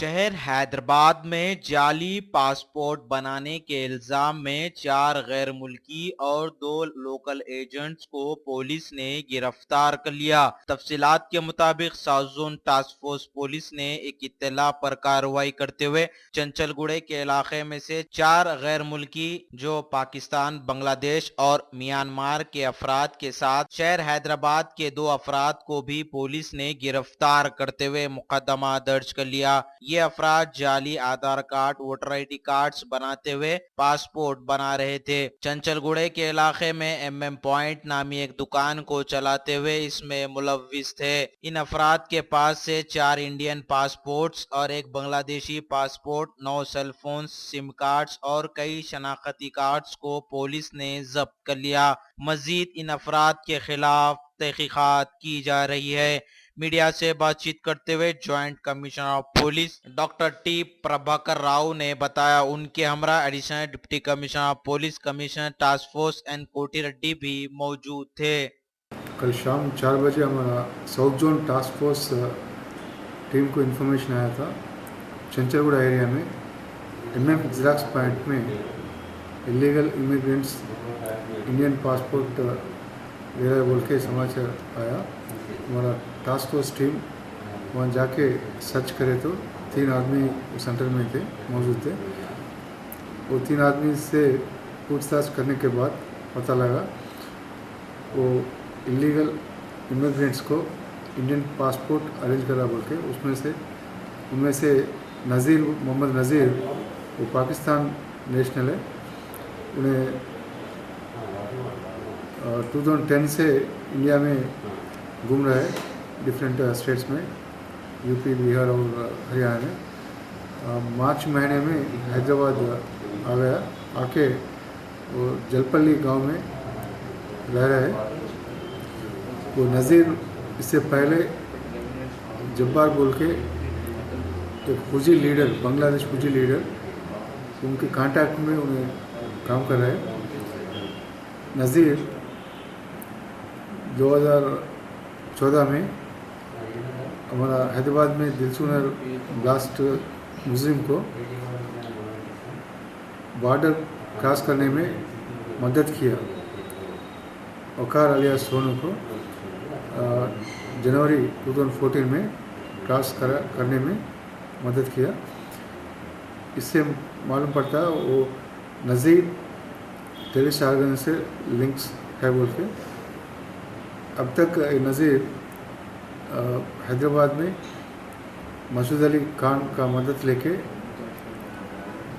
शहर हैदराबाद में जाली पासपोर्ट बनाने के इल्जाम में 4 गैर मुल्की और 2 लोकल एजेंट्स को पुलिस ने गिरफ्तार कर लिया। तफसीलात के मुताबिक south zone task force police ने एक इत्तला पर कार्रवाई करते हुए चंचलगुड़े के इलाके में से 4 गैर मुल्की जो पाकिस्तान, बांग्लादेश और म्यांमार के अफराद के साथ शहर हैदराबाद के 2 अफराद को भी पुलिस ने गिरफ्तार करते हुए मुकदमा दर्ज कर लिया। ये अफराद जाली आधार कार्ड, वोटर आईडी कार्ड्स बनाते हुए पासपोर्ट बना रहे थे। चंचलगुड़े के इलाके में MM पॉइंट नामी एक दुकान को चलाते हुए इसमें मुलव्विस थे। इन अफराद के पास से 4 इंडियन पासपोर्ट्स और एक Bangladeshi passport, 9 cell phone, sim cards और कई शनाख्ती कार्ड्स को पुलिस ने जब्त कर लिया। मजीद इन अफराद के खिलाफ तहकीकात की जा रही है। मीडिया से बातचीत करते हुए joint commissioner of police doctor T Prabhakar Rao ने बताया उनके हमरा additional deputy commissioner of police, commissioner task force and कोटी रेड्डी भी मौजूद थे। कल शाम 4 बजे हमारा south zone task force team को इन्फॉर्मेशन आया था चंचलगुड़ा एरिया में MM ज़ेरॉक्स पॉइंट में इलीगल इमिग्रेंट्स इंडियन पासपोर्ट ले रहे बोल के समाचार आया। हमारा टास्क फोर्स टीम वहाँ जाके सर्च करे तो 3 आदमी उस सेंटर में थे, मौजूद थे। वो 3 आदमी से पूछताछ करने के बाद पता लगा वो इलीगल इमिग्रेंट्स को इंडियन पासपोर्ट अरेंज करा बोल के उनमें से मोहम्मद नज़ीर वो पाकिस्तान नेशनल है। उन्हें 2010 से इंडिया में घूम रहा है डिफरेंट स्टेट्स में, यूपी, बिहार और हरियाणा में। मार्च महीने में हैदराबाद आ गया, आके वो जलपल्ली गांव में रह रहा है। वो नज़ीर इससे पहले जब्बार बोल के एक फौजी लीडर, बांग्लादेश फौजी लीडर, उनके कांटेक्ट में उन्हें काम कर रहा है। नज़ीर 2014 में हमारा हैदराबाद में दिलसुनर ब्लास्ट मुस्लिम को बॉर्डर क्रॉस करने में मदद किया। वकार अलियास सोनू को जनवरी 2014 में क्रॉस करने में मदद किया। इससे मालूम पड़ता वो नज़ीर टेररिस्ट ऑर्गेनाइजेशन से लिंक्स है बोल के। अब तक नज़ीर हैदराबाद में मसूद अली खान का मदद लेके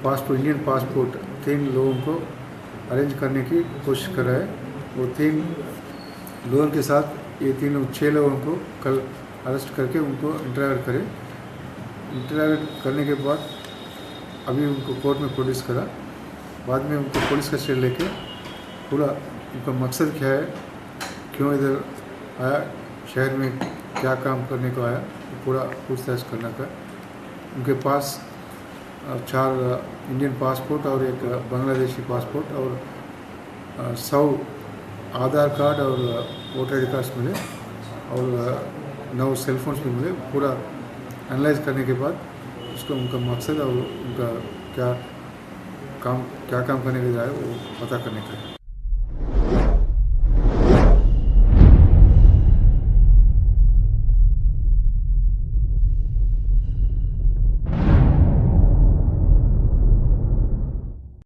इंडियन पासपोर्ट 3 लोगों को अरेंज करने की कोशिश कर रहा है। वो 3 लोगों के साथ ये 6 लोगों को कल अरेस्ट करके उनको इंटरॉगेट करने के बाद अभी उनको कोर्ट में प्रोड्यूस करा। बाद में उनको पुलिस कस्टडी लेके पूरा उनका मकसद क्या है, क्यों इधर आया, शहर में क्या काम करने को आया, पूरा पूछताछ करना का। उनके पास 4 इंडियन पासपोर्ट और एक बांग्लादेशी पासपोर्ट और 100 आधार कार्ड और वोटर आई डी कार्ड्स मिले और 9 सेल फोन्स भी मिले। पूरा एनालाइज करने के बाद उसका उनका मकसद और उनका क्या काम करने के लिए आए वो पता करने का है।